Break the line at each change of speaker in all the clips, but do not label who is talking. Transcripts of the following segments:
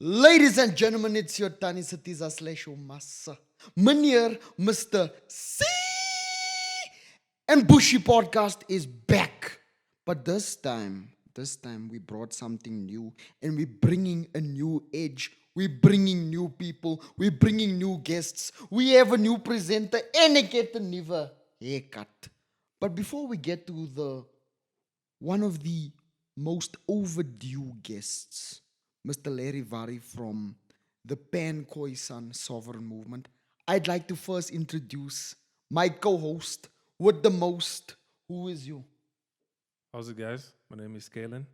Ladies and gentlemen, it's your Tani Satiza slash Massa. Meneer Mr. C. And Bushy Podcast is back. But this time we brought something new and we're bringing a new edge. We're bringing new people. We're bringing new guests. We have a new presenter and I get a never haircut. But before we get to the one of the most overdue guests, Mr. Larry Vari from the Pan Khoisan Sovereign Movement, I'd like to first introduce my co host with the most. Who is you?
How's it, guys? My name is Kalen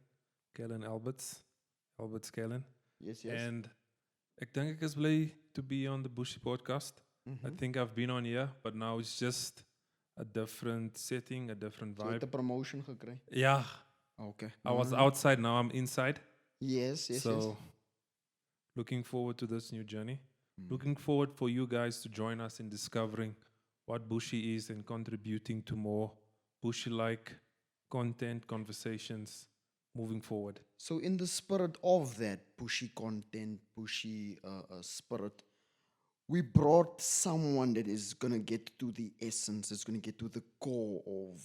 Alberts Kalen.
Yes, yes.
And ek dink ek is bly to be on the Bushy podcast. I think I've been on here, but now it's just a different setting, a different
So het
vibe.
'n promotion gekry.
Yeah,
Okay.
I was outside, now I'm inside.
Yes, yes,
so
yes.
looking forward to this new journey. Looking forward for you guys to join us in discovering what Bushy is and contributing to more Bushy-like content, conversations moving forward.
So, in the spirit of that pushy content, pushy spirit, we brought someone that is going to get to the essence, it's going to get to the core of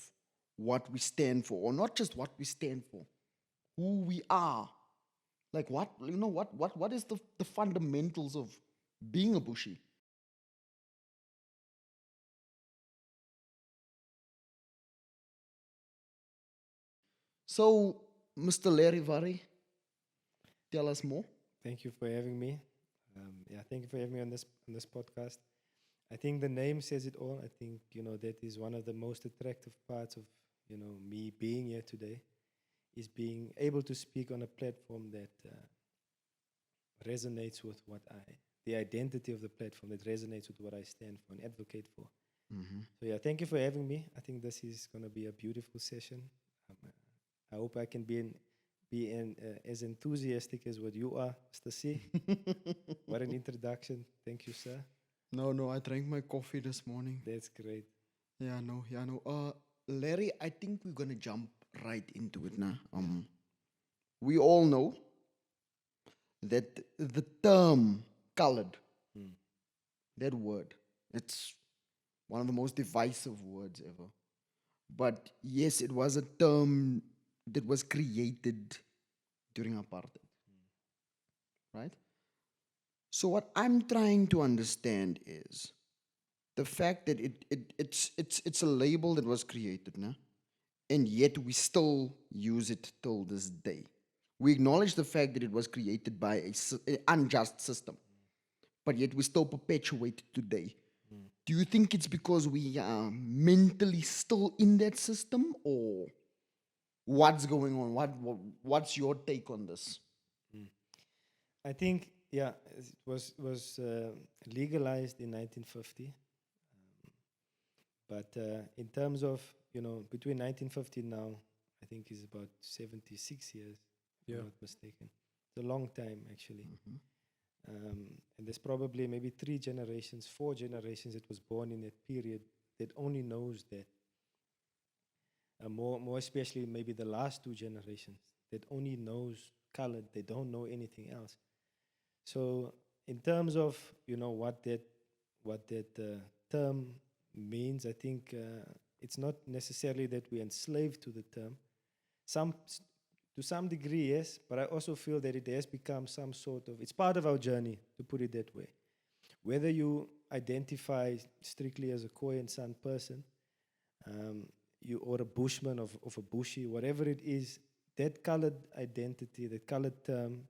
what we stand for, or not just what we stand for, who we are. Like, what is the fundamentals of being a bushy? So, Mr. Larry Vari, tell us more.
Thank you for having me. Thank you for having me on this podcast. I think the name says it all. I think that is one of the most attractive parts of me being here today, is being able to speak on a platform that resonates with the identity of the platform that resonates with what I stand for and advocate for. So yeah, thank you for having me. I think this is going to be a beautiful session. I hope I can be as enthusiastic as what you are, Mr. C. What an introduction. Thank you, sir.
No, I drank my coffee this morning.
That's great.
Yeah, no. Larry, I think we're gonna jump right into it now. We all know that the term colored, that word, it's one of the most divisive words ever. But yes, it was a term that was created during apartheid, right? So what I'm trying to understand is the fact that it's a label that was created, nah? And yet we still use it till this day. We acknowledge the fact that it was created by an unjust system, but yet we still perpetuate it today. Do you think it's because we are mentally still in that system, or what's going on? What's your take on this?
I think, it was legalized in 1950. But in terms of, between 1950 and now, I think is about 76 years, if
Yeah.
I'm not mistaken. It's a long time, actually. And there's probably maybe 3 generations, 4 generations that was born in that period that only knows that. More especially maybe the last 2 generations that only knows colored. They don't know anything else. So in terms of what that term means, I think it's not necessarily that we're enslaved to the term. To some degree, yes, but I also feel that it has become some sort of, it's part of our journey, to put it that way. Whether you identify strictly as a Khoi and San person, or a bushman of a bushy, whatever it is, that colored identity, that colored term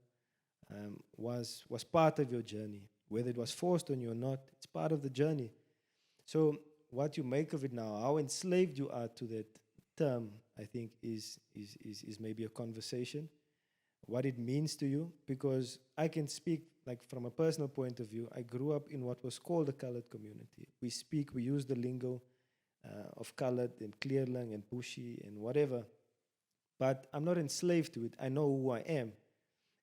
was part of your journey. Whether it was forced on you or not, it's part of the journey. So what you make of it now, how enslaved you are to that term, I think is maybe a conversation. What it means to you, because I can speak like from a personal point of view. I grew up in what was called the colored community. We use the lingo of colored and Clearlang and Bushy and whatever, but I'm not enslaved to it. I know who I am.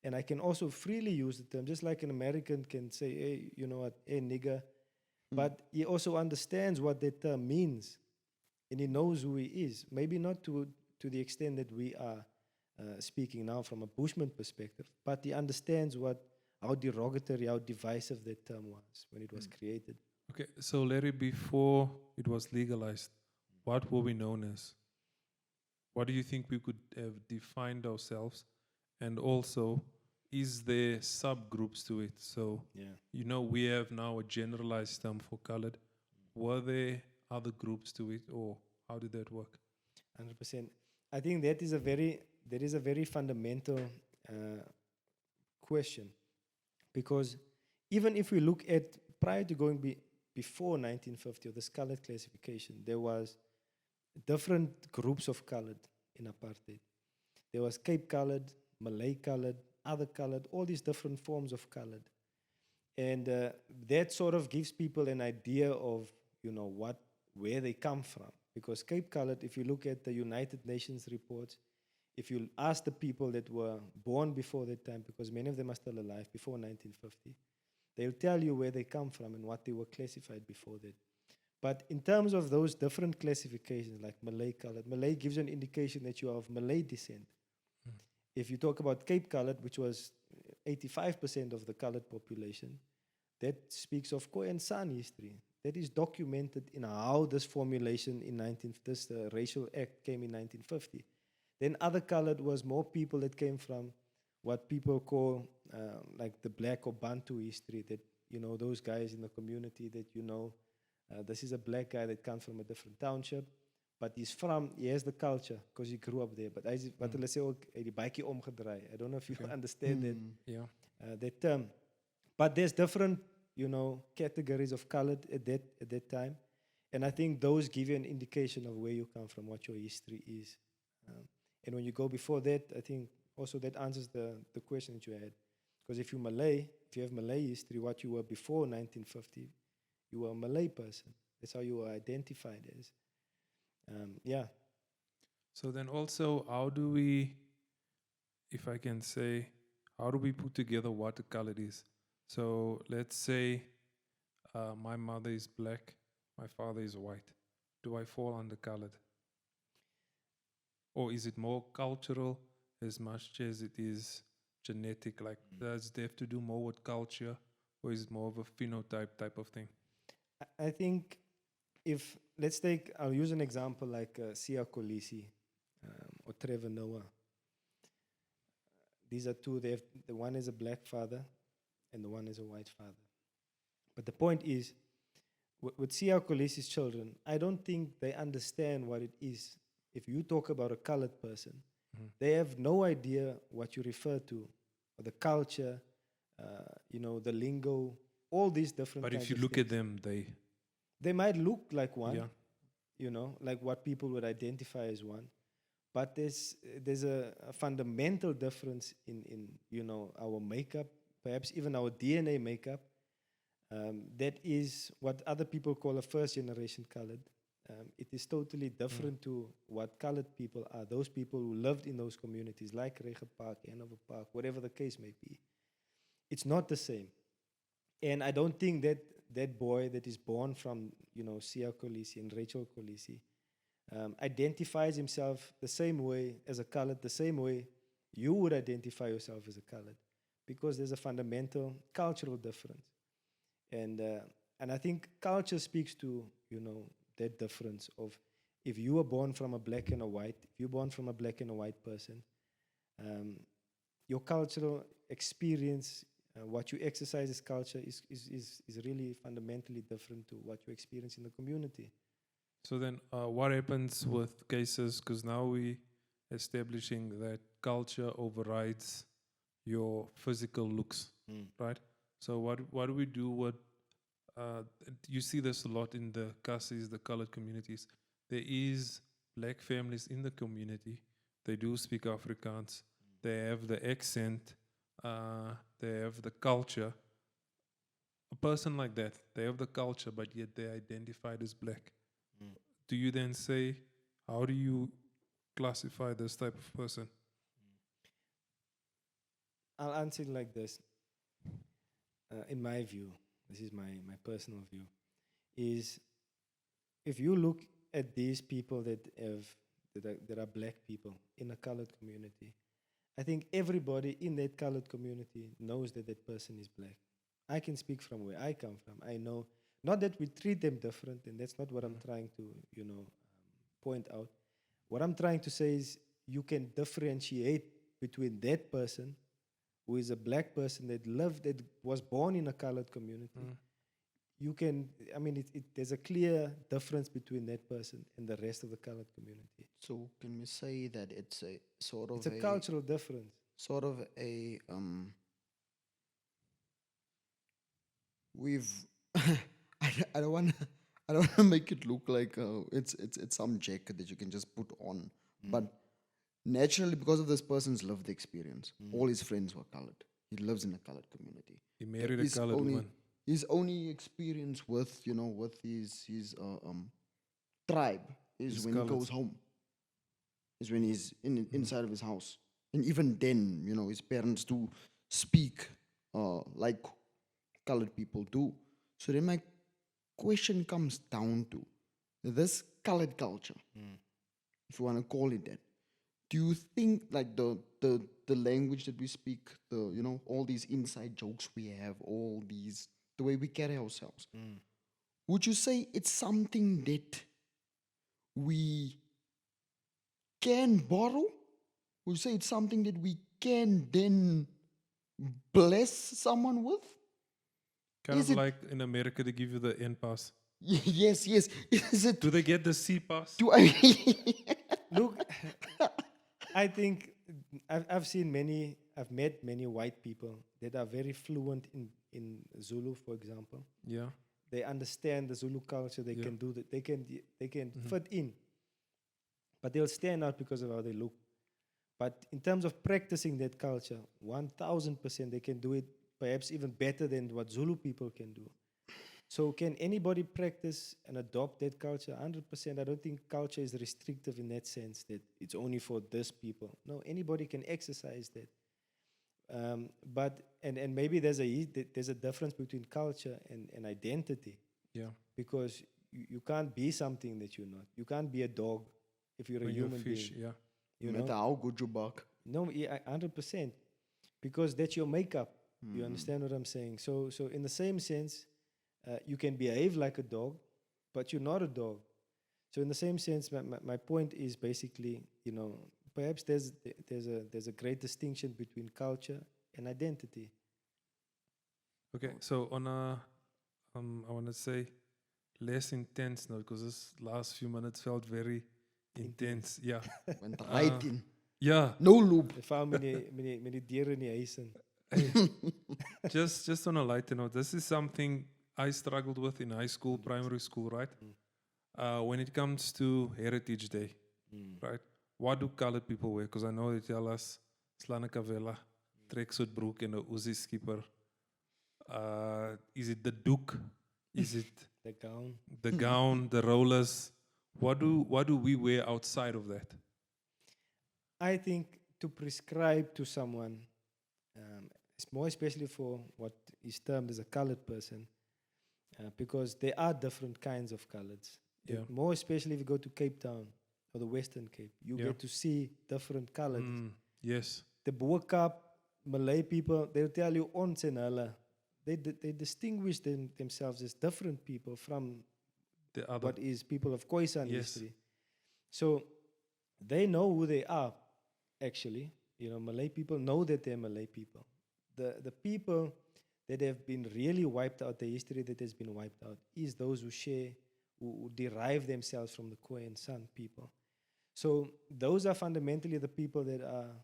And I can also freely use the term, just like an American can say, hey, you know what, hey, nigger. But he also understands what that term means, and he knows who he is. Maybe not to the extent that we are speaking now from a Bushman perspective, but he understands what how derogatory, how divisive that term was when it was created.
Okay, so Larry, before it was legalized, what were we known as? What do you think we could have defined ourselves? And also, is there subgroups to it? So,
Yeah.
you know, we have now a generalized term for colored. Were there other groups to it, or how did that work?
100%. I think that is a very fundamental uh, question, because even if we look at prior to going before 1950 or the colored classification, there was different groups of colored in apartheid. There was Cape colored, Malay colored, other colored, all these different forms of colored. And that sort of gives people an idea of, where they come from. Because Cape colored, if you look at the United Nations reports, if you ask the people that were born before that time, because many of them are still alive before 1950, they'll tell you where they come from and what they were classified before that. But in terms of those different classifications, like Malay colored, Malay gives you an indication that you are of Malay descent. If you talk about Cape colored, which was 85% of the colored population, that speaks of Khoisan San history. That is documented in how this formulation in this racial act came in 1950. Then other colored was more people that came from what people call like the black or Bantu history, that, those guys in the community that, this is a black guy that comes from a different township, but he has the culture because he grew up there. But wat hulle sê ook, hy het die baadjie omgedraai. I don't know if you understand
Yeah.
that term. But there's different, categories of colored at that time. And I think those give you an indication of where you come from, what your history is. And when you go before that, I think also that answers the question that you had. Because if you have Malay history, what you were before 1950, you were a Malay person. That's how you were identified as. Yeah.
So then also, how do we, if I can say, how do we put together what a colored is? So let's say my mother is black, my father is white. Do I fall under colored? Or is it more cultural as much as it is genetic? Like, does it have to do more with culture, or is it more of a phenotype type of thing?
I think I'll use an example like Sia Kolisi or Trevor Noah. These are two, the one is a black father and the one is a white father. But the point is, with Sia Kolisi's children, I don't think they understand what it is. If you talk about a colored person, they have no idea what you refer to, or the culture, the lingo, all these different
But
kinds
if you
of
look
things.
at them,
They might look like one,
yeah.
like what people would identify as one. But there's a fundamental difference in our makeup, perhaps even our DNA makeup. That is what other people call a first generation colored. It is totally different to what colored people are. Those people who lived in those communities, like Rege Park, Hanover Park, whatever the case may be. It's not the same. And I don't think that boy that is born from, Sia Kolisi and Rachel Kolisi identifies himself the same way as a colored, the same way you would identify yourself as a colored, because there's a fundamental cultural difference. And I think culture speaks to, that difference of, if you were born from a black and a white, if you're born from a black and a white person, your cultural experience, what you exercise as culture is really fundamentally different to what you experience in the community.
So then, what happens with cases? Because now we establishing that culture overrides your physical looks, right? So what do we do with? You see this a lot in the Kasis, the colored communities. There is black families in the community. They do speak Afrikaans. They have the accent. They have the culture. A person like that, they have the culture, but yet they're identified as black. Do you then say, how do you classify this type of person?
I'll answer it like this. In my view, this is my personal view, is if you look at these people that are black people in a colored community, I think everybody in that colored community knows that that person is black. I can speak from where I come from. I know, not that we treat them different, and that's not what I'm trying to, point out. What I'm trying to say is you can differentiate between that person who is a black person that was born in a colored community. You can, I mean, there's a clear difference between that person and the rest of the colored community.
So can we say that it's a sort of
It's a cultural difference.
sort of a we've I don't want I don't want to make it look like it's some jacket that you can just put on, but naturally because of this person's lived experience, all his friends were colored. He lives in a colored community.
He married a
His
colored
only-
woman.
His only experience with with his tribe is
His
when
colours.
he goes home. Is when he's inside of his house, and even then, his parents do speak like colored people do. So then my question comes down to this colored culture, if you want to call it that. Do you think like the language that we speak, all these inside jokes we have, all these the way we carry ourselves, would you say it's something that we can borrow? Would you say it's something that we can then bless someone with?
Kind
Is
of
it-
like in America, they give you the N pass.
Yes, yes. Is it?
Do they get the C pass?
Do I?
Look, I think I've met many white people that are very fluent in Zulu, for example.
Yeah.
They understand the Zulu culture. They
Yeah.
can do that. They can fit in, but they'll stand out because of how they look. But in terms of practicing that culture, 1,000% they can do it perhaps even better than what Zulu people can do. So can anybody practice and adopt that culture? 100%. I don't think culture is restrictive in that sense that it's only for this people. No, anybody can exercise that. But maybe there's a difference between culture and identity,
Yeah.
because you can't be something that you're not. You can't be a dog if you're a
When you're
human
fish,
being.
yeah.
You
No
know?
matter how good you bark.
No, yeah, 100%, because that's your makeup. You understand what I'm saying? So in the same sense, you can behave like a dog, but you're not a dog. So in the same sense, my point is basically, perhaps there's a great distinction between culture and identity.
Okay, so on a, I want to say less intense note, because this last few minutes felt very intense. Yeah.
Went right in.
Yeah.
No loop.
If hou many dieren in die huis in.
Just on a lighter note, this is something I struggled with in high school, primary school, right? When it comes to Heritage Day, right? What do colored people wear? Because I know they tell us Slana Kavela, tracksuit broek and a Uzi skipper. Is it the doek? Is it
The gown.
the gown, the rollers? What do we wear outside of that?
I think to prescribe to someone, it's more especially for what is termed as a colored person, because there are different kinds of coloreds.
Yeah.
More especially if you go to Cape Town or the Western Cape, you
Yeah.
get to see different colors.
Yes.
The Boerkaap, Malay people, they'll tell you ons en hulle. They distinguish themselves as different people from
The other.
what is people of Khoisan
Yes.
history. So they know who they are, actually. Malay people know that they're Malay people. The people that have been really wiped out, the history that has been wiped out, is those who derive themselves from the Khoi and San people. So those are fundamentally the people that are,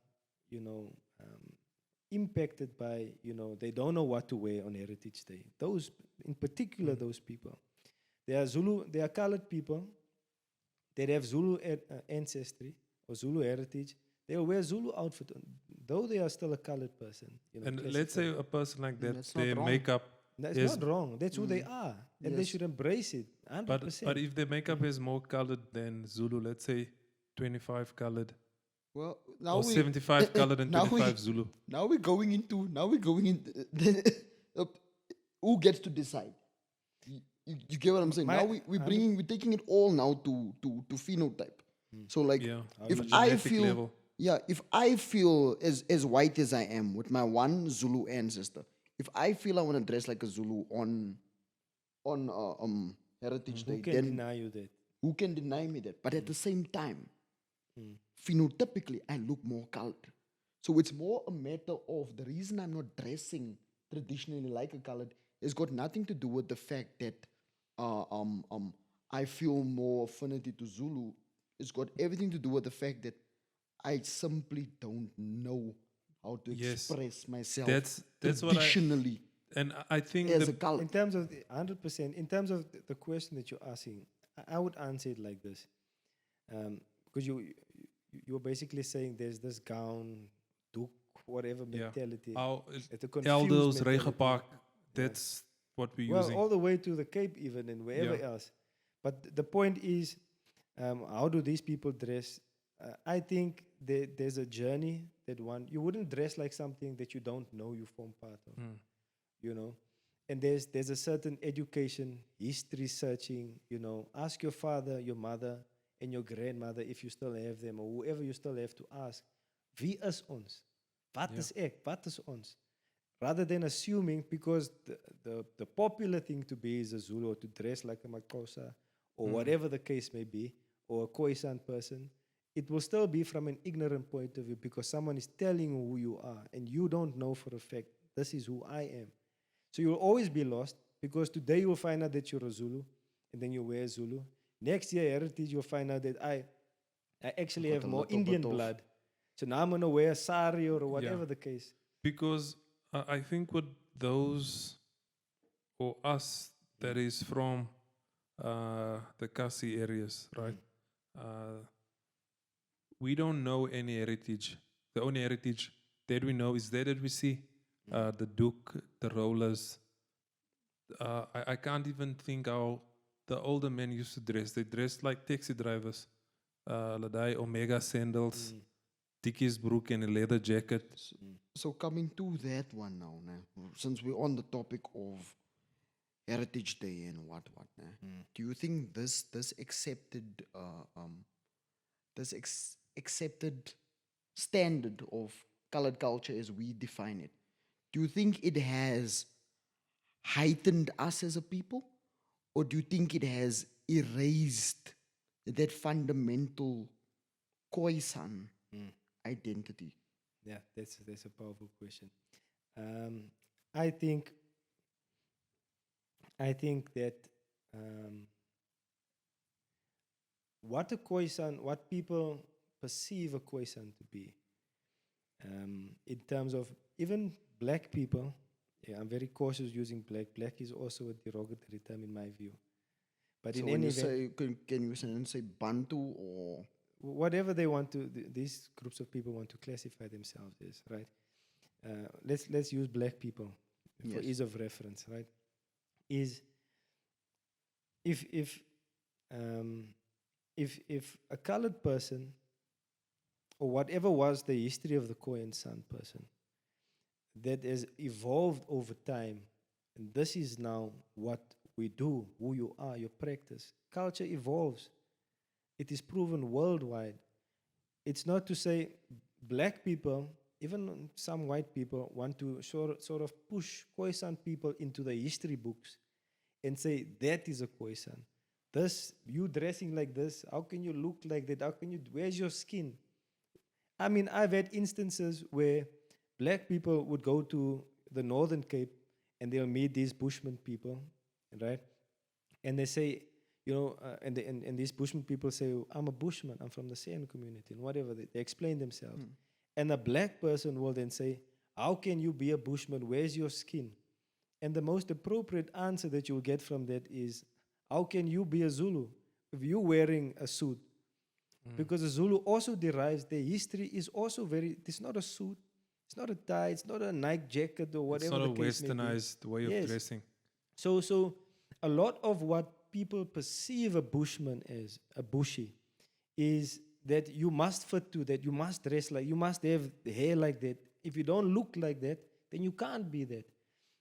impacted by, they don't know what to wear on Heritage Day. Those, in particular, those people. They are colored people that have Zulu ancestry or Zulu heritage. They'll wear Zulu outfit, though they are still a colored person.
And let's say a person like that,
That's not
their
wrong.
makeup,
That's
yes.
not wrong. That's who they are, and they
Yes.
should embrace it. 100%.
but if their makeup is more colored than Zulu, let's say 25 colored
Well, now
or 75 colored and
now we-
25 Zulu.
Now we're going in. Who gets to decide? You get what I'm saying?
My-
Now we're taking it all now to phenotype. So like,
Yeah.
if
on a
I
genetic
feel
level.
Yeah, if I feel as white as I am with my one Zulu ancestor, if I feel I want to dress like a Zulu on Heritage
Who
Day,
can
then
deny you that?
who can deny me that? But at the same time, phenotypically, I look more colored. So it's more a matter of the reason I'm not dressing traditionally like a colored has got nothing to do with the fact that I feel more affinity to Zulu. It's got everything to do with the fact that I simply don't know how to
Yes,
express myself
that's what I
traditionally
and I think
as
the
a colored.
In terms of 100%, in terms of the question that you're asking, I would answer it like this, because you're basically saying there's this gown, doek, whatever
yeah,
mentality,
our
it's a confused
elders,
mentality.
Regenpark, that's what we're
Well,
using.
all the way to the Cape, even, and wherever
Yeah.
else. But the point is, how do these people dress? I think there's a journey that one you wouldn't dress like something that you don't know you form part of, you know. And there's a certain education, history searching. You know, ask your father, your mother, and your grandmother if you still have them, or whoever you still have to ask. Wie is ons? Wat is ek? Wat is ons? Rather than assuming, because the popular thing to be is a Zulu, or to dress like a Makosa, or whatever the case may be, or a Khoisan person, it will still be from an ignorant point of view, because someone is telling you who you are and you don't know for a fact, this is who I am. So you'll always be lost, because today you'll find out that you're a Zulu and then you wear Zulu. Next year, heritage, you'll find out that I actually
Got
have
a
more
little
Indian
bit of-
blood. So now I'm going to wear a sari or whatever
Yeah.
the case.
Because I think with those or us that is from the Kasi areas, right? We don't know any heritage. The only heritage that we know is that we see the Duke, the rollers. I can't even think how the older men used to dress. They dressed like taxi drivers. Ladai Omega sandals, Dickies brook and a leather jacket.
So coming to that one now, since we're on the topic of Heritage Day and what, do you think this accepted accepted standard of colored culture as we define it, do you think it has heightened us as a people, or do you think it has erased that fundamental Khoisan identity?
Yeah, that's a powerful question. Um, I think that what people perceive a Khoisan to be, in terms of even black people. Yeah, I'm very cautious using black. Black is also a derogatory term in my view. But
So
in
when
any
you
event,
say, can you say Bantu or
whatever they want to, these groups of people want to classify themselves as, right? Let's use black people for
Yes.
ease of reference, right? Is if a colored person, or whatever was the history of the Khoi San person, that has evolved over time, and this is now what we do, who you are, your practice. Culture evolves. It is proven worldwide. It's not to say black people, even some white people, want to sort of push Khoisan people into the history books and say, that is a Khoisan. This, you dressing like this, how can you look like that? How can you, where's your skin? I mean, I've had instances where black people would go to the Northern Cape and they'll meet these Bushman people, right? And they say, you know, and these Bushman people say, I'm a Bushman, I'm from the San community, and whatever, they explain themselves. And a black person will then say, how can you be a Bushman? Where's your skin? And the most appropriate answer that you'll get from that is, how can you be a Zulu if you're wearing a suit? Because the Zulu also derives, their history is also very, it's not a suit, it's not a tie, it's not a Nike jacket or
It's
whatever
not a
the case may be.
westernized way of
Yes.
dressing.
So a lot of what people perceive a Bushman as, a Bushi, is that you must fit to that, you must dress like, you must have the hair like that. If you don't look like that, then you can't be that.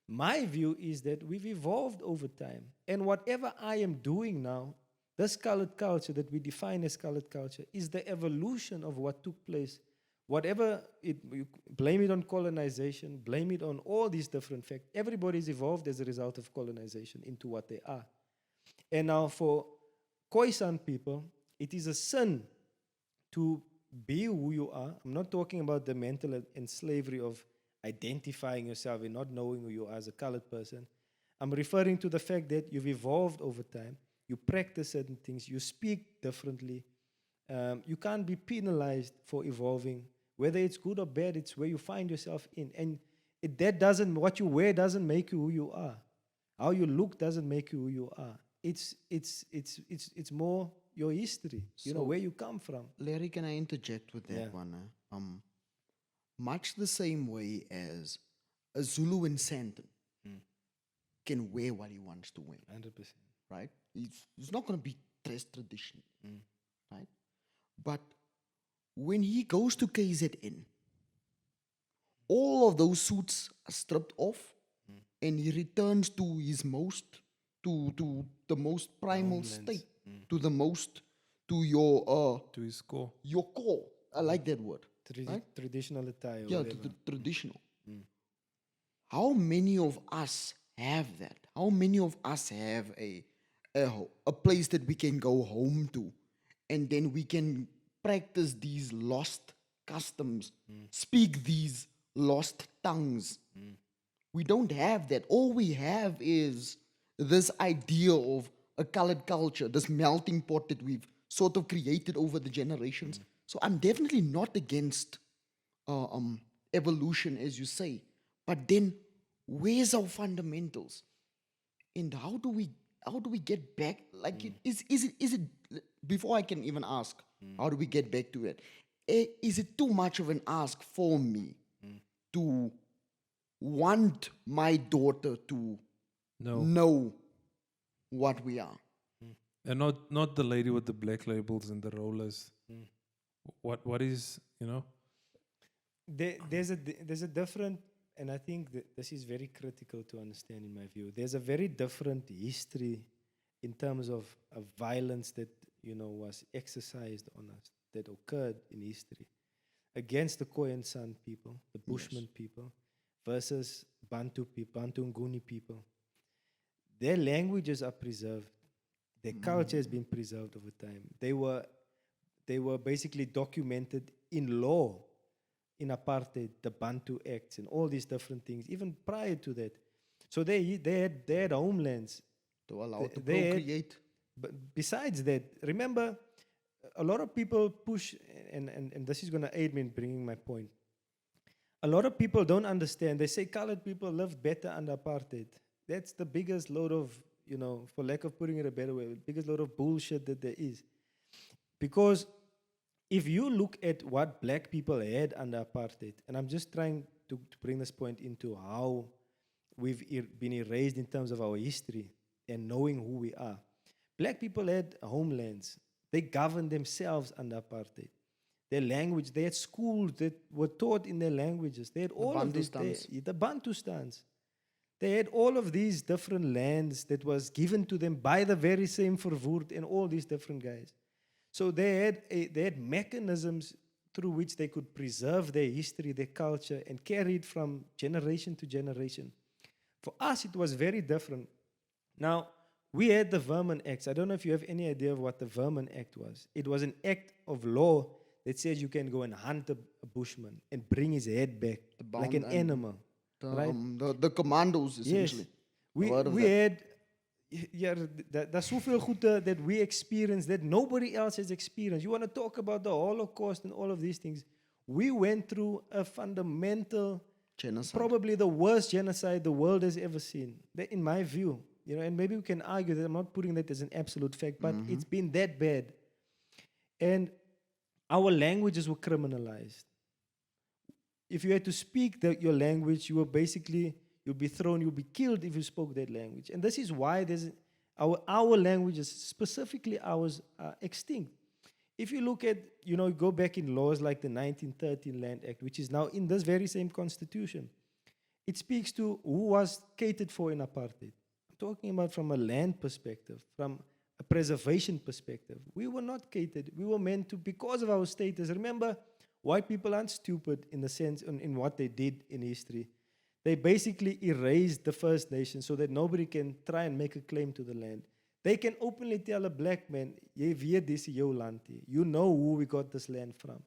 My view is that we've evolved over time. And whatever I am doing now, this colored culture that we define as colored culture, is the evolution of what took place whatever you blame it on colonization, blame it on all these different factors. Everybody's evolved as a result of colonization into what they are. And now for Khoisan people, it is a sin to be who you are. I'm not talking about the mental slavery of identifying yourself and not knowing who you are as a colored person. I'm referring to the fact that you've evolved over time. You practice certain things. You speak differently. You can't be penalized for evolving. Whether it's good or bad, it's where you find yourself in. And what you wear doesn't make you who you are. How you look doesn't make you who you are. It's more your history, where you come from.
Larry, can I interject with that
Yeah.
one? Much the same way as a Zulu in Santon can wear what he wants to wear,
100%.
right? It's not going to be dressed traditional, right? But when he goes to KZN, all of those suits are stripped off, and he returns to his to the most primal
Homelands.
state, to your
To his core.
your core. I like that word. Right?
Traditional attire.
Yeah,
whatever.
the traditional. How many of us have that? How many of us have a place that we can go home to, and then we can practice these lost customs, speak these lost tongues? We don't have that. All we have is this idea of a colored culture, this melting pot that we've sort of created over the generations. So I'm definitely not against evolution, as you say. But then, where's our fundamentals? And how do we get back? Like, is it before I can even ask, how do we get back to it? Is it too much of an ask for me to want my daughter to
No.
know what we are?
And not the lady with the black labels and the rollers. What is,
There's a different, and I think that this is very critical to understand in my view. There's a very different history in terms of violence that was exercised on us, that occurred in history against the Khoi and San people, the Bushman people, versus Bantu people, Bantu Nguni people. Their languages are preserved. Their culture has been preserved over time. They were basically documented in law, in apartheid, the Bantu Acts, and all these different things, even prior to that. So they had homelands.
To allow to
They had-
procreate.
But besides that, remember, a lot of people push, and this is going to aid me in bringing my point. A lot of people don't understand. They say colored people lived better under apartheid. That's the biggest load of, for lack of putting it a better way, the biggest load of bullshit that there is. Because if you look at what black people had under apartheid, and I'm just trying to bring this point into how we've been erased in terms of our history and knowing who we are. Black people had homelands. They governed themselves under apartheid. Their language, they had schools that were taught in their languages. They had all of this. The Bantustans. They had all of these different lands that was given to them by the very same Verwoerd and all these different guys. So they had mechanisms through which they could preserve their history, their culture, and carry it from generation to generation. For us, it was very different. Now, we had the Vermin Acts. I don't know if you have any idea of what the Vermin Act was. It was an act of law that says you can go and hunt a bushman and bring his head back like an animal. Right?
The commandos, essentially.
Yes. We had, there's zoveel goede that we experienced that nobody else has experienced. You want to talk about the Holocaust and all of these things. We went through a fundamental,
Genocide.
probably the worst genocide the world has ever seen, in my view. And maybe we can argue that I'm not putting that as an absolute fact, but it's been that bad. And our languages were criminalized. If you had to speak your language, you were basically, you'd be thrown, you'd be killed if you spoke that language. And this is why there's our languages, specifically ours, are extinct. If you look at, go back in laws like the 1913 Land Act, which is now in this very same constitution, it speaks to who was catered for in apartheid. I'm talking about from a land perspective, from a preservation perspective. We were not catered. We were meant to, because of our status. Remember, white people aren't stupid in the sense in what they did in history. They basically erased the First Nations so that nobody can try and make a claim to the land. They can openly tell a black man, "Jy weet dis jou land hier. You know who we got this land from."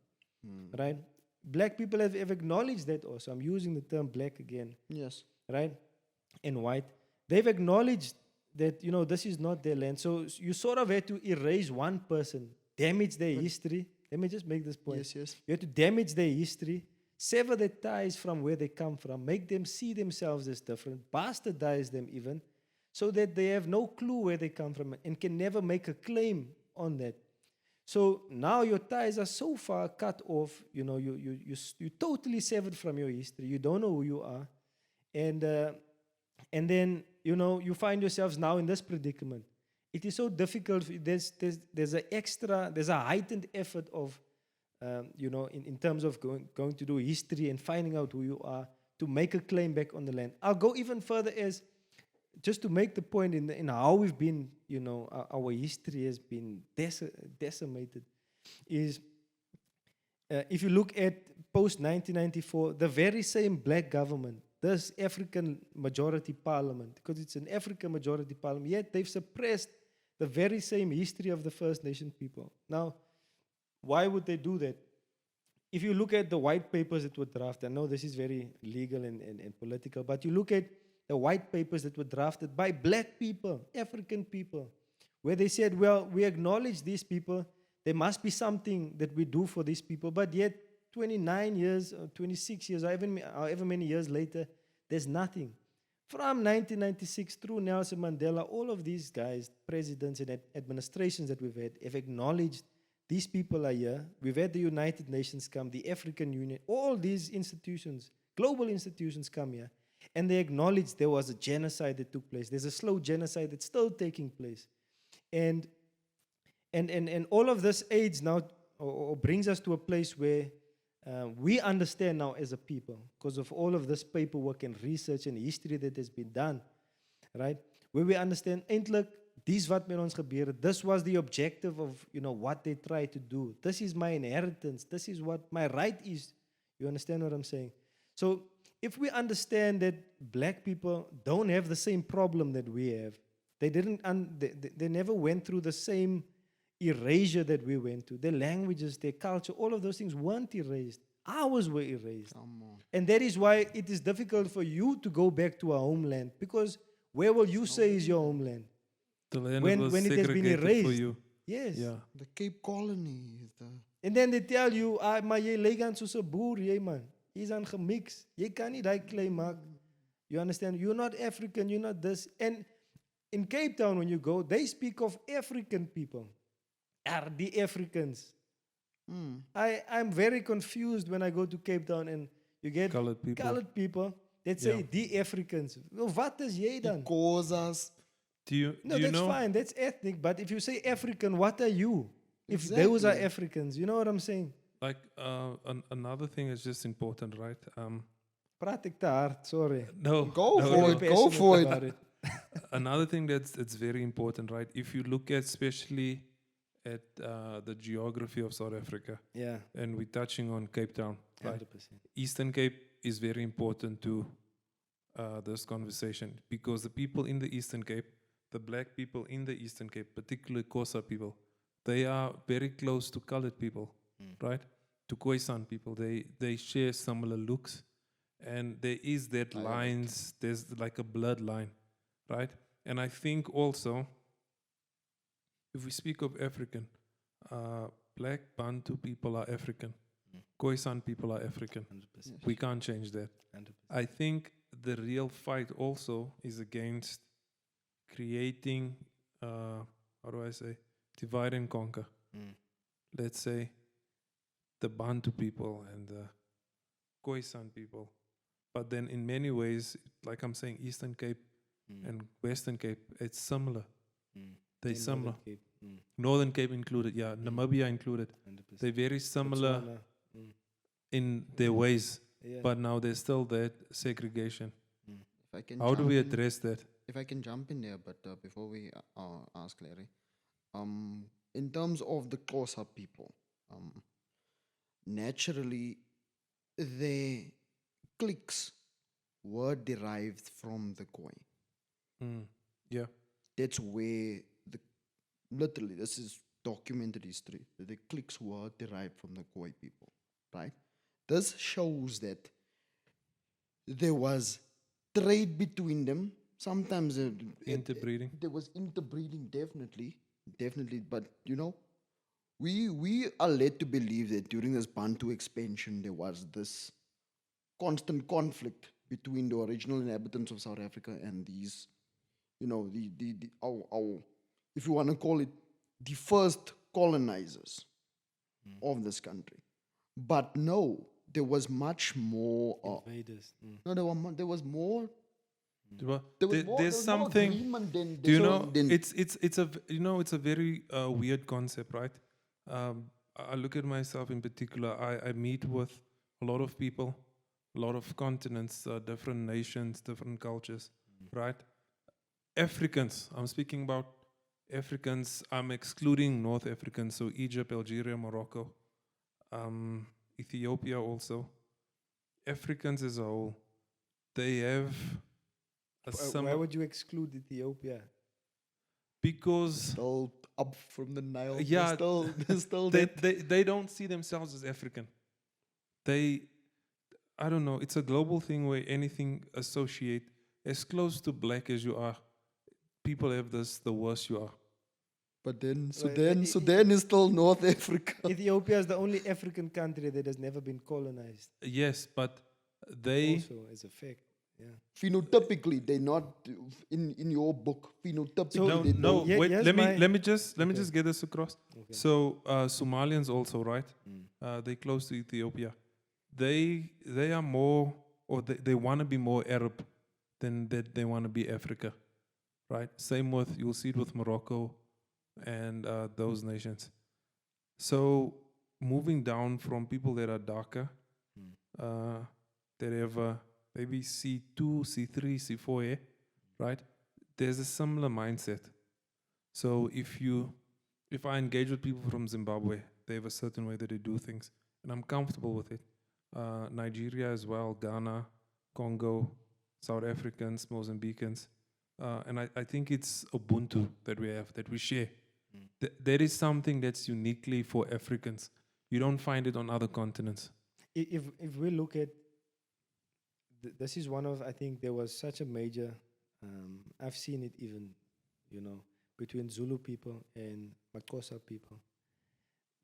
Right? Black people have acknowledged that also. I'm using the term black again,
Yes.
right? And white. They've acknowledged that, this is not their land. So you sort of had to erase one person, damage their history. Let me just make this point.
Yes, yes.
You have to damage their history, sever their ties from where they come from, make them see themselves as different, bastardize them even, so that they have no clue where they come from and can never make a claim on that. So now your ties are so far cut off, you totally severed from your history. You don't know who you are. And then, you find yourselves now in this predicament. It is so difficult. There's a heightened effort of, in terms of going to do history and finding out who you are to make a claim back on the land. I'll go even further as just to make the point in how we've been, our history has been decimated. Is if you look at post 1994, the very same black government, this African majority parliament, because it's an African majority parliament, yet they've suppressed the very same history of the First Nation people. Now, why would they do that? If you look at the white papers that were drafted, I know this is very legal and political, but you look at the white papers that were drafted by black people, African people, where they said, well, we acknowledge these people, there must be something that we do for these people, but yet 29 years or 26 years, however many years later, there's nothing. From 1996 through Nelson Mandela, all of these guys, presidents and administrations that we've had, have acknowledged these people are here. We've had the United Nations come, the African Union, all these institutions, global institutions come here. And they acknowledge there was a genocide that took place. There's a slow genocide that's still taking place. And all of this aids now, or brings us to a place where we understand now as a people, because of all of this paperwork and research and history that has been done, right? Where we understand, eintlik, dis wat met ons gebeur het, this was the objective of, what they tried to do. This is my inheritance. This is what my right is. You understand what I'm saying? So if we understand that black people don't have the same problem that we have, they never went through the same erasure that we went through. Their languages, their culture, all of those things weren't erased. Ours were erased.
Come on.
And that is why it is difficult for you to go back to our homeland, because where will you say is your homeland?
The land
When
was
it has been
segregated for
erased.
you.
Yes.
Yeah.
The Cape Colony.
And then they tell you, maar jy lyk aan soos 'n boer, jy man. Jy's aan gemix. Jy kan nie daai claim maak. You understand? You're not African, you're not this. And in Cape Town, when you go, they speak of African people. Are the Africans. I'm very confused when I go to Cape Town and you get
Colored people.
that say
Yeah.
the Africans. Well, wat is jy dan?
Cosas.
Do you
No, that's
know?
fine. That's ethnic. But if you say African, what are you? If those are
Exactly.
Africans, you know what I'm saying?
Like another thing is just important, right?
Praat ek te hard, sorry.
No,
Go
no,
for
no.
it. Go for
About
it.
Another thing that's very important, right? If you look at especially at the geography of South Africa,
Yeah,
and we're touching on Cape Town, right?
100%.
Eastern Cape is very important to this conversation because the people in the Eastern Cape, the black people in the Eastern Cape, particularly Xhosa people, they are very close to colored people, right? To Khoisan people, they share similar looks, and there is that lines. There's like a bloodline, right? And I think also, if we speak of African, black Bantu people are African, Khoisan people are African.
100%.
We can't change that.
100%.
I think the real fight also is against creating, how do I say, divide and conquer. Let's say the Bantu people and the Khoisan people. But then in many ways, like I'm saying, Eastern Cape and Western Cape, it's similar. They're
In
similar.
Northern Cape.
Northern Cape included, yeah, Namibia included.
100%.
They're very similar
Botswana.
in their ways,
Yeah.
but now there's still that segregation.
If I can
How do
jump
we
in-
address that?
If I can jump in there, but before we ask Larry, in terms of the Xhosa people, naturally their cliques were derived from the Khoi.
Mm. Yeah.
That's where the literally this is documented history. That the cliques were derived from the Khoi people, right? This shows that there was trade between them. Sometimes
Interbreeding.
there was interbreeding, definitely. But we are led to believe that during this Bantu expansion, there was this constant conflict between the original inhabitants of South Africa and these, our, if you want to call it, the first colonizers of this country. But no, there was much more.
Invaders.
No, there was more.
Well,
There was
there-
more.
there's
There was more
something.
agreement than.
Do you
than-
know?
than-
It's a very weird concept, right? I look at myself in particular. I meet with a lot of people, a lot of continents, different nations, different cultures, right? Africans. I'm speaking about Africans. I'm excluding North Africans, so Egypt, Algeria, Morocco, Ethiopia also. Africans as a whole, they have a
Why
similar
would you exclude Ethiopia?
because
still up from the Nile.
Yeah,
they're still
they,
there.
they don't see themselves as African. I don't know, it's a global thing where anything associate as close to black as you are, people have this, the worse you are.
But then
Well,
Sudan is still North Africa.
Ethiopia is the only African country that has never been colonized.
Yes, but they,
Also, as a fact. Yeah.
Phenotypically, they're not in your book. Phenotypically,
So-
they
no,
don't.
Ye-
wait,
yes,
let me
my-
let me just
Okay.
get this across.
Okay.
So Somalians also, right? They close to Ethiopia. They are more, or they want to be more Arab than that they want to be Africa, right? Same with, you'll see it with Morocco and those nations. So moving down from people that are darker, that have maybe C2, C3, C4, right? There's a similar mindset. So if I engage with people from Zimbabwe, they have a certain way that they do things, and I'm comfortable with it. Nigeria as well, Ghana, Congo, South Africans, Mozambicans, and I think it's Ubuntu that we have, that we share. There is something that's uniquely for Africans. You don't find it on other continents.
If we look at this is one of, I think there was such a major I've seen it even, between Zulu people and Makosa people.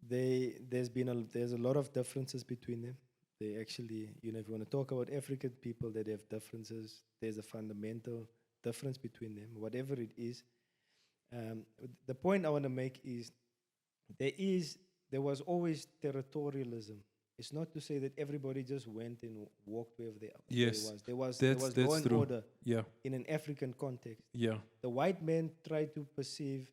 There's a lot of differences between them. They actually, if you want to talk about African people that have differences, there's a fundamental difference between them, whatever it is. The point I want to make is there was always territorialism. It's not to say that everybody just went and walked wherever they
Yes,
was. There was
that's
law and
true.
order
Yeah,
in an African context.
yeah,
The white man tried to perceive,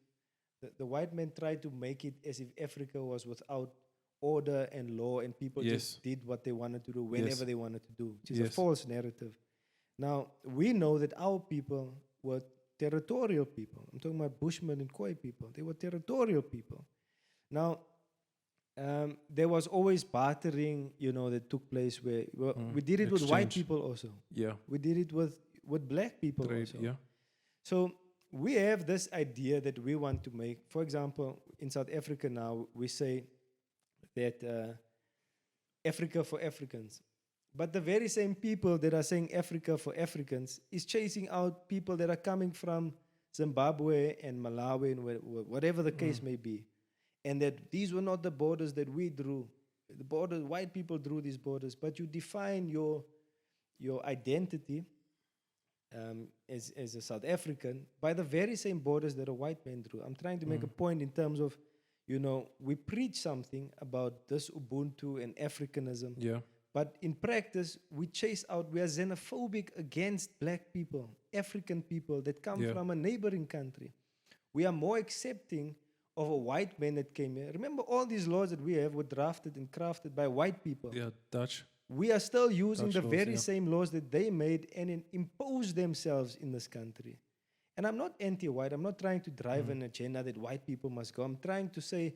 the white man tried to make it as if Africa was without order and law and people
Yes.
just did what they wanted to do whenever
Yes.
they wanted to do, which is a
Yes.
false narrative. Now, we know that our people were territorial people. I'm talking about Bushmen and Khoi people. They were territorial people. Now, there was always bartering, that took place where we did it with white
Exchange.
people also.
yeah.
We did it with black people
Trade,
also.
yeah.
So we have this idea that we want to make. For example, in South Africa now, we say that Africa for Africans. But the very same people that are saying Africa for Africans is chasing out people that are coming from Zimbabwe and Malawi and whatever the case may be. And that these were not the borders that we drew. The borders, white people drew these borders, but you define your identity as a South African by the very same borders that a white man drew. I'm trying to make a point in terms of, we preach something about this Ubuntu and Africanism,
Yeah.
but in practice, we are xenophobic against black people, African people that come
Yeah.
from a neighboring country. We are more accepting of a white man that came here. Remember, all these laws that we have were drafted and crafted by white people.
Yeah, Dutch.
We are still using
Dutch
the
laws,
very
yeah.
same laws that they made and imposed themselves in this country. And I'm not anti-white. I'm not trying to drive an agenda that white people must go. I'm trying to say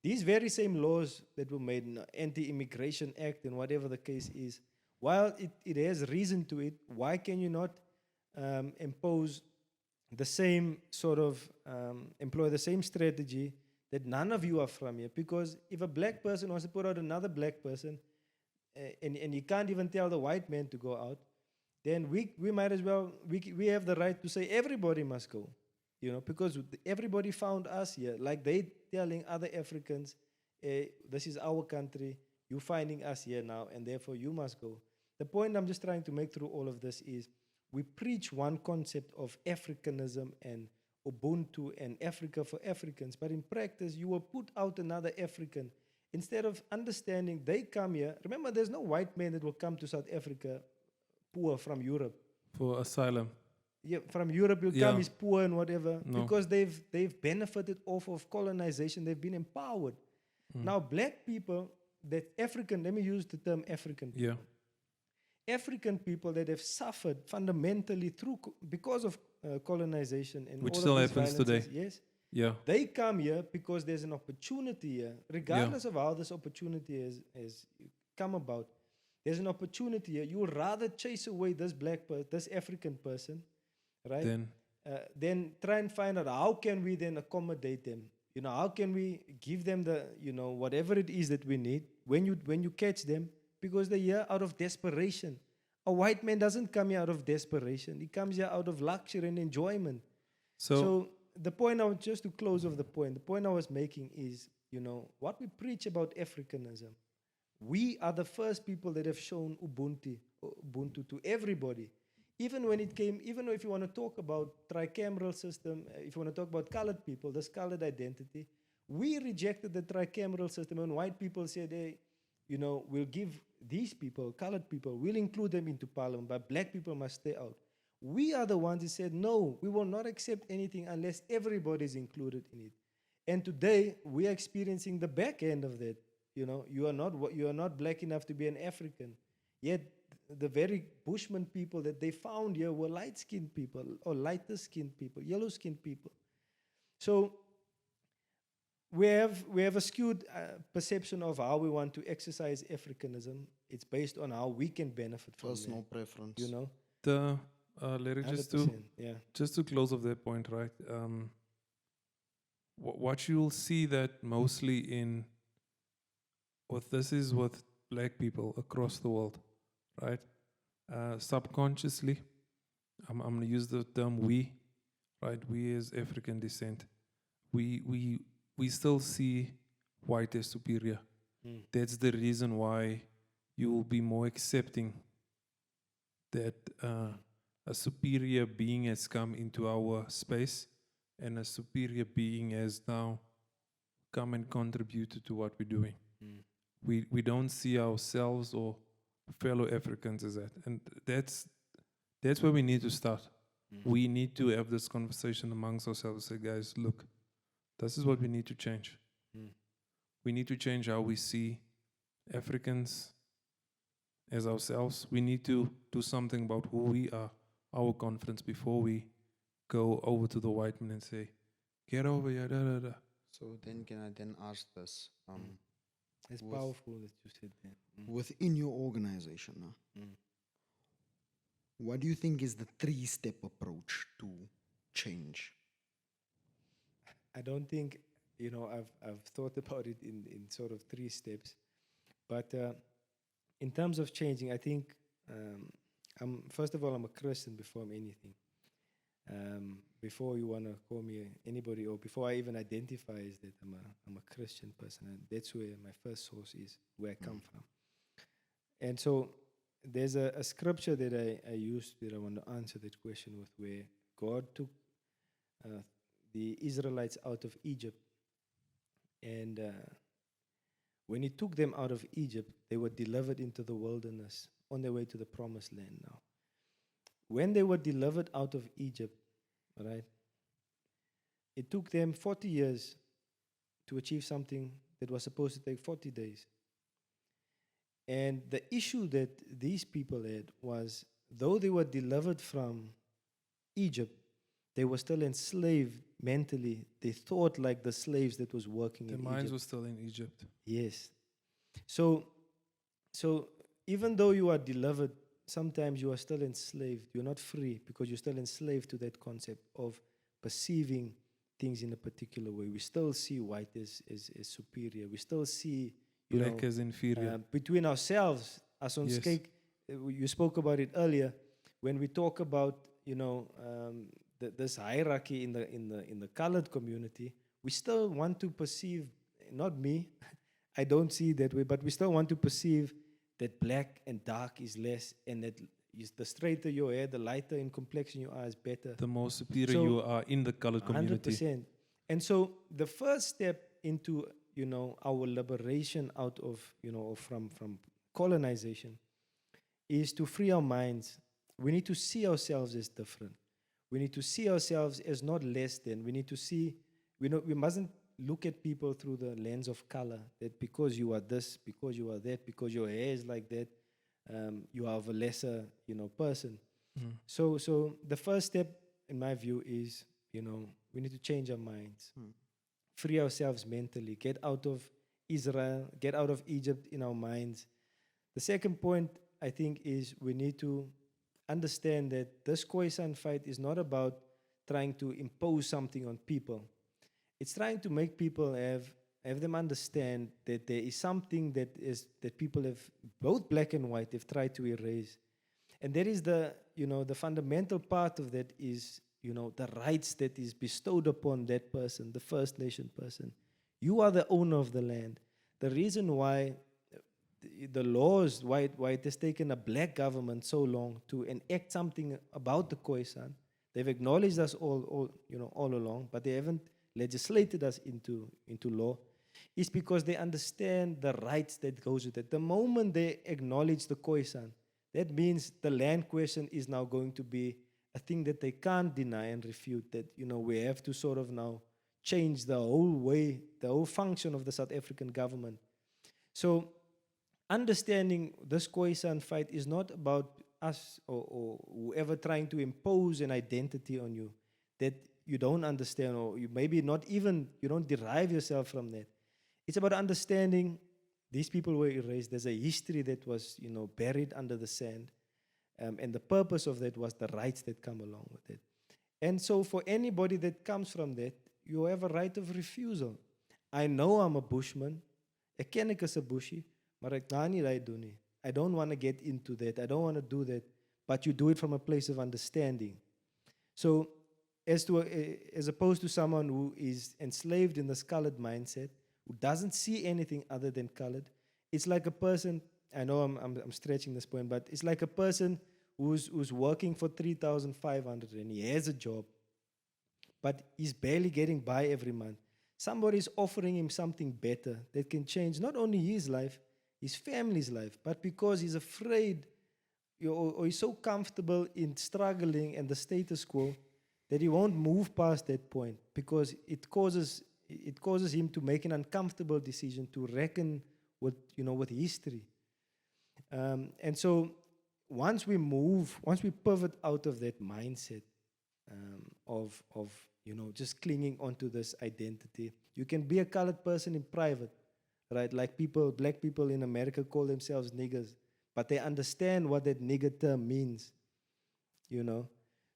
these very same laws that were made, Anti-Immigration Act and whatever the case is, while it has reason to it, why can you not impose the same sort of, employ the same strategy that none of you are from here? Because if a black person wants to put out another black person, and you can't even tell the white man to go out, then we might as well, we have the right to say everybody must go, because everybody found us here. Like they telling other Africans, this is our country, you're finding us here now, and therefore you must go. The point I'm just trying to make through all of this is we preach one concept of Africanism and Ubuntu and Africa for Africans, but in practice, you will put out another African. Instead of understanding, they come here. Remember, there's no white man that will come to South Africa poor from Europe.
For asylum.
Yeah, from Europe will
Yeah.
come, is poor and whatever,
No.
because they've benefited off of colonization. They've been empowered. Now, black people, that African, let me use the term African people.
Yeah.
African people that have suffered fundamentally because of colonization and
Which
all
still
of these
happens today.
violences, yes,
Yeah.
they come here because there's an opportunity here, regardless of how this opportunity has come about. There's an opportunity here. You would rather chase away this this African person, right? Then try and find out how can we then accommodate them. How can we give them the, whatever it is that we need when you catch them, because they're here out of desperation. A white man doesn't come here out of desperation. He comes here out of luxury and enjoyment. So the point just to close off the point I was making is, what we preach about Africanism, we are the first people that have shown Ubuntu to everybody. Even if you want to talk about tricameral system, if you want to talk about colored people, this colored identity, we rejected the tricameral system. And white people said, hey, we'll give these people, colored people, we'll include them into parliament, but black people must stay out. We are the ones who said, no, we will not accept anything unless everybody is included in it. And today, we are experiencing the back end of that. You are not black enough to be an African. Yet, the very Bushman people that they found here were light-skinned people, or lighter-skinned people, yellow-skinned people. So, we have a skewed perception of how we want to exercise Africanism. It's based on how we can benefit from
Personal
it.
preference.
Larry,
100%, yeah.
just to close off that point, right? What you'll see that mostly in with black people across the world, right? Subconsciously, I'm going to use the term we, right? We as African descent, we still see white as superior. That's the reason why you will be more accepting that a superior being has come into our space and a superior being has now come and contributed to what we're doing. We don't see ourselves or fellow Africans as that. And that's where we need to start. We need to have this conversation amongst ourselves. Say, guys, look, this is what we need to change. We need to change how we see Africans as ourselves. We need to do something about who we are, our confidence, before we go over to the white man and say, get over here, da, da, da.
So then can I then ask this?
It's
with-
powerful that you said that.
Within your organization, what do you think is the 3-step approach to change?
I don't think, I've thought about it in sort of 3 steps. But in terms of changing, I think, first of all, I'm a Christian before I'm anything. Before you want to call me anybody, or before I even identify as that, I'm a Christian person. And that's where my first source is, where I come from. And so there's a scripture that I used that I want to answer that question with, where God took the Israelites out of Egypt. And when he took them out of Egypt, they were delivered into the wilderness on their way to the promised land now. When they were delivered out of Egypt, right, it took them 40 years to achieve something that was supposed to take 40 days. And the issue that these people had was, though they were delivered from Egypt, they were still enslaved mentally. They thought like the slaves that was working
Their
in
minds
Egypt.
were still in Egypt.
Yes. So, so even though you are delivered, sometimes you are still enslaved. You're not free because you're still enslaved to that concept of perceiving things in a particular way. We still see white as superior. We still see,
Black as inferior.
between ourselves, as on
Yes.
Skyk, you spoke about it earlier, when we talk about, this hierarchy in the colored community, we still want to perceive, not me, I don't see it that way, but we still want to perceive that black and dark is less, and that the straighter your hair, the lighter in complexion you are, is better.
The more superior
So,
you are in the colored community.
100%. And so the first step into, our liberation out of, from colonization is to free our minds. We need to see ourselves as different. We need to see ourselves as not less than. We need to see, we mustn't look at people through the lens of color, that because you are this, because you are that, because your hair is like that, you are of a lesser, person. So the first step, in my view, is, we need to change our minds, free ourselves mentally, get out of Israel, get out of Egypt in our minds. The second point, I think, is we need to understand that this Khoisan fight is not about trying to impose something on people. It's trying to make people have them understand that there is something that people have, both black and white, have tried to erase. And that is the fundamental part of that is, the rights that is bestowed upon that person, the First Nation person. You are the owner of the land. The reason why the laws, why it has taken a black government so long to enact something about the Khoisan, they've acknowledged us all along, but they haven't legislated us into law, is because they understand the rights that goes with it. The moment they acknowledge the Khoisan, that means the land question is now going to be a thing that they can't deny and refute, that, we have to sort of now change the whole way, the whole function of the South African government. So understanding this Khoisan fight is not about us or whoever trying to impose an identity on you that you don't understand, or you maybe not even, you don't derive yourself from that. It's about understanding these people were erased. There's a history that was, buried under the sand. And the purpose of that was the rights that come along with it. And so for anybody that comes from that, you have a right of refusal. I know I'm a Bushman. Ek ken ek is 'n Bushie, maar ek gaan nie dit doen nie. I don't want to get into that. I don't want to do that. But you do it from a place of understanding. So as opposed to someone who is enslaved in this colored mindset, who doesn't see anything other than colored, it's like a person, I know I'm stretching this point, but it's like a person who's working for 3,500 and he has a job, but he's barely getting by every month. Somebody's offering him something better that can change not only his life, his family's life, but because he's afraid or he's so comfortable in struggling and the status quo that he won't move past that point, because it causes him to make an uncomfortable decision to reckon with history. And so once we pivot out of that mindset of just clinging onto this identity, you can be a colored person in private, right? Like black people in America call themselves niggers, but they understand what that nigger term means,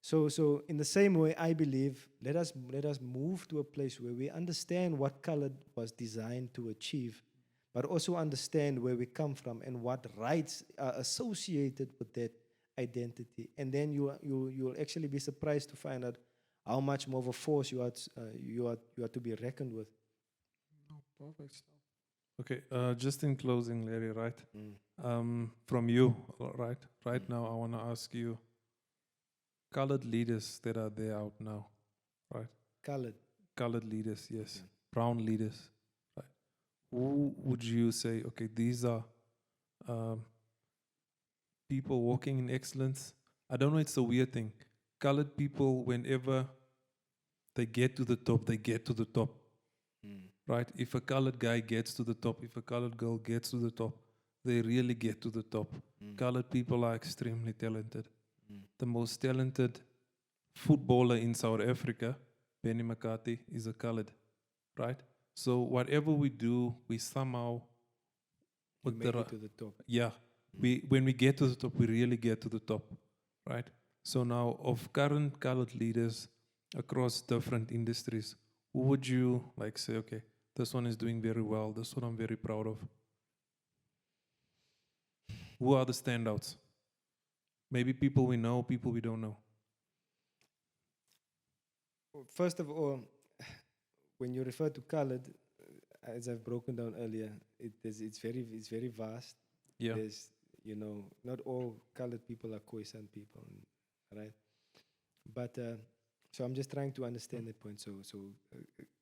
So in the same way, I believe, let us move to a place where we understand what color was designed to achieve, but also understand where we come from and what rights are associated with that identity. And then you'll actually be surprised to find out how much more of a force you are to be reckoned with.
No, perfect stuff.
Okay, just in closing, Larry, right? From you, right now, I want to ask you, colored leaders that are there out now, right? Colored leaders, yes.
Okay.
Brown leaders, right? Who would you say, okay, these are people walking in excellence? I don't know, it's a weird thing. Colored people, whenever they get to the top, they get to the top, right? If a colored guy gets to the top, if a colored girl gets to the top, they really get to the top. Colored people are extremely talented. The most talented footballer in South Africa Benny McCarthy is a colored, right? So whatever we do, we somehow
You
with
make
the
it to the top.
yeah, we when we get to the top, we really get to the top, right? So now, of current colored leaders across different industries, who would you like say, okay, this one is doing very well, this one I'm very proud of? Who are the standouts? Maybe people we know, people we don't know.
First of all, when you refer to colored, as I've broken down earlier, it's very vast.
Yeah,
There's, not all colored people are Khoisan people, right? But so I'm just trying to understand that point. So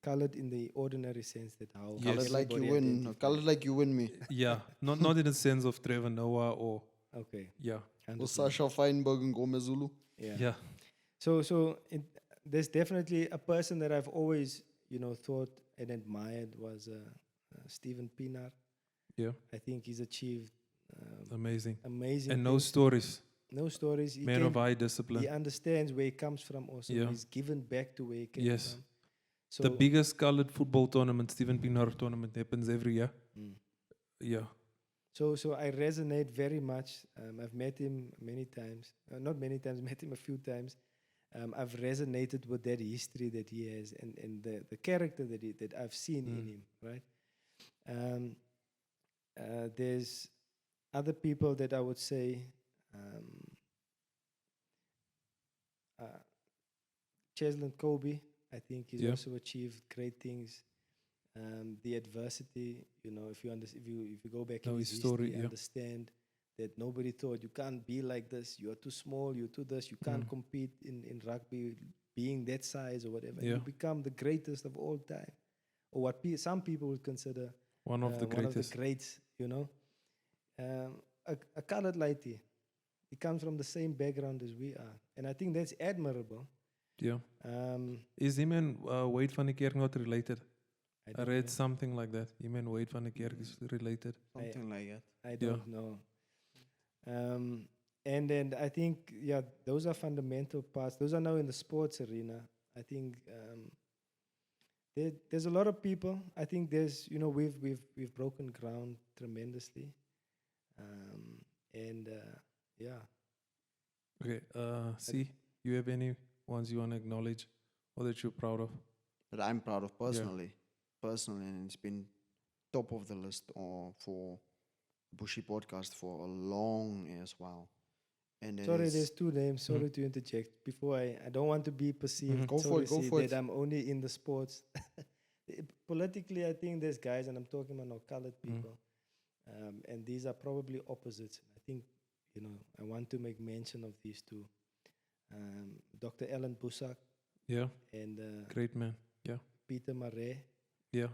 colored in the ordinary sense that how
Yes.
Colored like you
everybody
win.
identifies.
Colored like you win me.
yeah, not in the sense of Trevor Noah or
Okay,
yeah,
Or
understood.
Sasha Feinberg and Gomez Zulu.
Yeah.
yeah,
So there's definitely a person that I've always, thought and admired was Steven Pienaar.
yeah,
I think he's achieved
amazing.
amazing
And no
things.
stories,
No stories. He,
man
came,
of high
he
discipline.
understands where he comes from also.
Yeah.
He's given back to where he came
Yes.
from. So
The biggest colored football tournament, Stephen Pienaar tournament, happens every year.
Mm.
Yeah,
So I resonate very much. I've met him many times. Not many times, met him a few times. I've resonated with that history that he has and the character that I've seen in him, right? There's other people that I would say, Cheslin Kobe, I think he's
Yeah.
also achieved great things. The adversity, if you go back
Know
in his
his story,
history,
yeah.
understand that nobody thought you can't be like this. You are too small. You're too this. You can't compete in rugby, being that size or whatever. And
Yeah.
you become the greatest of all time, or what some people would consider
one of the greatest.
greats. A colored lighty, he comes from the same background as we are, and I think that's admirable.
Yeah.
Um,
Is him and Wade van der Kerk not related? I
don't
read
know.
something like that. Him and Wade van der Kerk is related.
Something like that.
I don't know. And then I think, those are fundamental parts. Those are now in the sports arena. I think there's a lot of people. I think there's, we've broken ground tremendously. Yeah.
Okay. See, you have any ones you want to acknowledge or that you're proud of?
That I'm proud of personally. Personally, and it's been top of the list for Bushy podcast for a long as well. And it
Sorry,
is-
there's two names. Sorry to interject. Before I don't want to be perceived.
Go for
sorry,
it, go
see,
for
that
it.
I'm only in the sports. Politically, I think there's guys, and I'm talking about now colored people, and these are probably opposites. I think I want to make mention of these two, Dr. Ellen Busak
Yeah.
and
Great man. Yeah.
Peter Marais.
Yeah.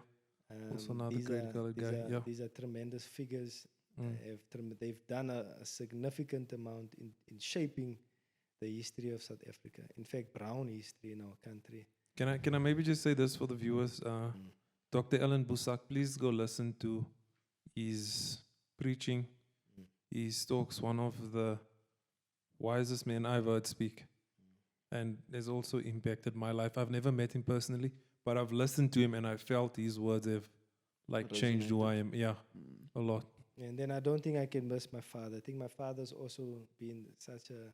Also another
These
great
are-
colored
these
guy,
are-
yeah.
These are tremendous figures.
Mm.
They've done a significant amount in shaping the history of South Africa. In fact, brown history in our country.
Can I maybe just say this for the viewers? Dr. Ellen Busak, please go listen to his preaching. His talks, one of the wisest men I've heard speak. And has also impacted my life. I've never met him personally, but I've listened to him and I felt his words have changed who I am. Yeah, a lot.
And then I don't think I can miss my father. I think my father's also been such a,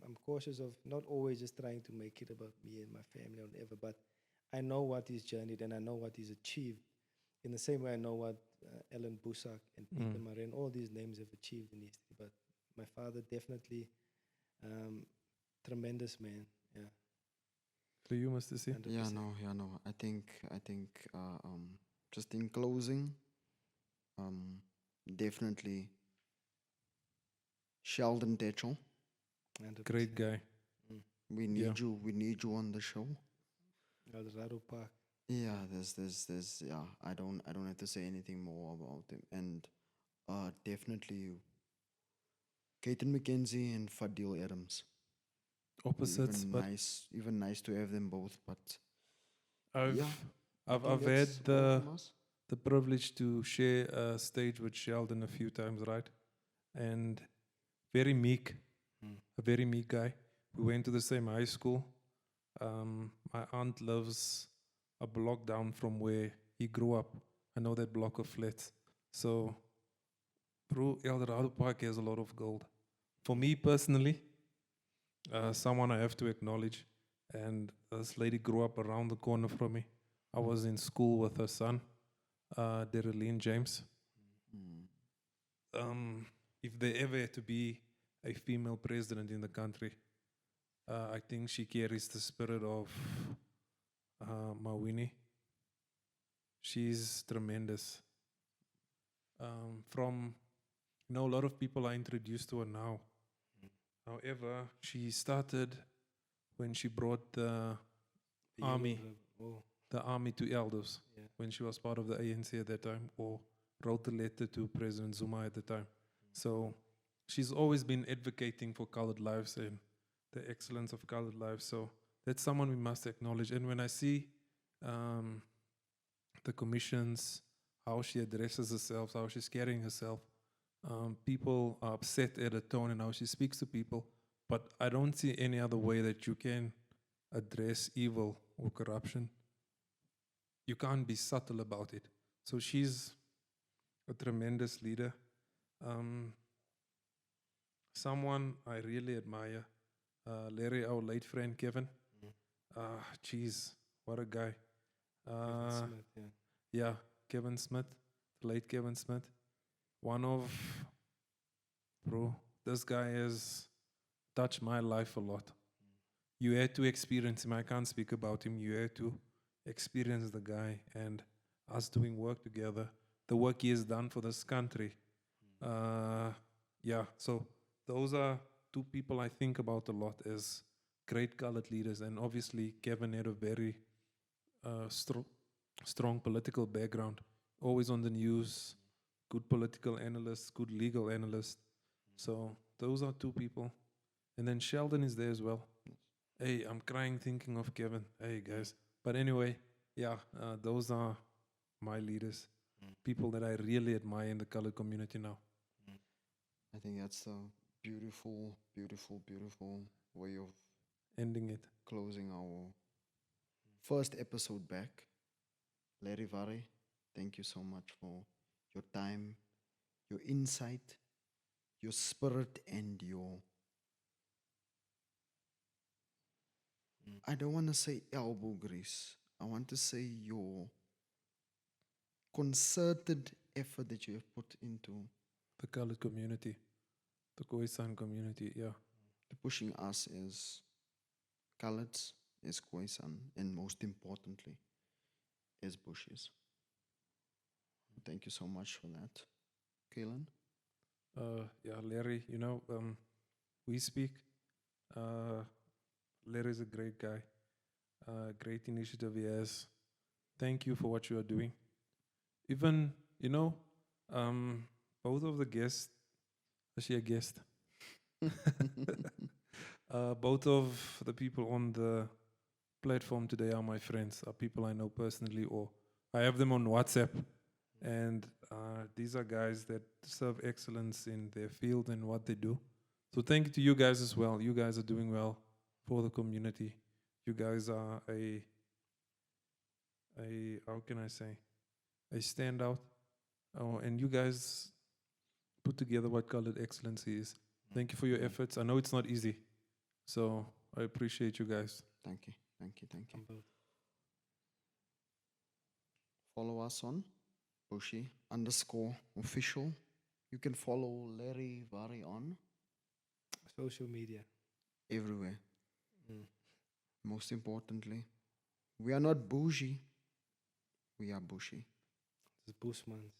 I'm cautious of not always just trying to make it about me and my family or whatever, but I know what he's journeyed and I know what he's achieved. In the same way I know what Ellen Busak and Peter Marais and all these names have achieved in history. But my father definitely, tremendous man. Yeah.
So you must see.
100%.
Yeah, no. I think just in closing, definitely Sheldon Tetchell.
100%.
Great guy.
We need you. We need you on the show.
Rado Park.
Yeah, there's yeah. I don't have to say anything more about him. And definitely Caden McKenzie and Fadil Adams.
Opposites, but
Even nice to have them both. But
I've
yeah, I
I've
think
had
that's all from us.
the privilege to share a stage with Sheldon a few times, right? And very meek, a very meek guy. We went to the same high school. My aunt lives a block down from where he grew up. I know that block of flats. So, bro, Eldorado Park has a lot of gold. For me personally, someone I have to acknowledge, and this lady grew up around the corner from me. I was in school with her son, Dereline James. If there ever had to be a female president in the country, I think she carries the spirit of Mawini. She's tremendous. From a lot of people are introduced to her now. However, she started when she brought the army, the army to Elders,
Yeah.
when she was part of the ANC at that time, or wrote a letter to President Zuma at the time. So she's always been advocating for colored lives and the excellence of colored lives. So that's someone we must acknowledge. And when I see the commissions, how she addresses herself, how she's carrying herself, people are upset at her tone and how she speaks to people. But I don't see any other way that you can address evil or corruption. You can't be subtle about it. So she's a tremendous leader. Someone I really admire, Larry, our late friend Kevin. Jeez, what a guy.
Smith, yeah.
Yeah, Kevin Smith, the late Kevin Smith. One of, bro, this guy has touched my life a lot. You had to experience him. I can't speak about him. You had to experience the guy and us doing work together, the work he has done for this country. Yeah, so those are two people I think about a lot as great colored leaders. And obviously, Kevin had a very strong political background, always on the news, good political analyst, good legal analyst. So those are two people. And then Sheldon is there as well. Hey, I'm crying thinking of Kevin. Hey, guys. But anyway, yeah, those are my leaders, people that I really admire in the colored community now.
I think that's a beautiful, beautiful, beautiful way of
Ending it.
closing our first episode back. Larry Vare, thank you so much for your time, your insight, your spirit, and your. I don't want to say elbow grease. I want to say your concerted effort that you have put into
The colored community, the Khoisan community, yeah.
to pushing us as coloureds, as Khoisan, and most importantly, as Bushies. Thank you so much for that, Kaelan.
Yeah, Larry, we speak. Larry's a great guy. Great initiative he has. Thank you for what you are doing. Even, both of the guests, is she a guest? Both of the people on the platform today are my friends, are people I know personally, or I have them on WhatsApp. And these are guys that serve excellence in their field and what they do. So thank you to you guys as well. You guys are doing well for the community. You guys are a how can I say, a standout. Oh, and you guys put together what colored excellence is. Thank you for your efforts. I know it's not easy. So I appreciate you guys.
Thank you, thank you, thank you.
Humbled.
Follow us on Bushi_official. You can follow Larry Vare on
Social media.
everywhere.
Mm.
Most importantly, we are not bougie, we are bushy.
It's Bushmans.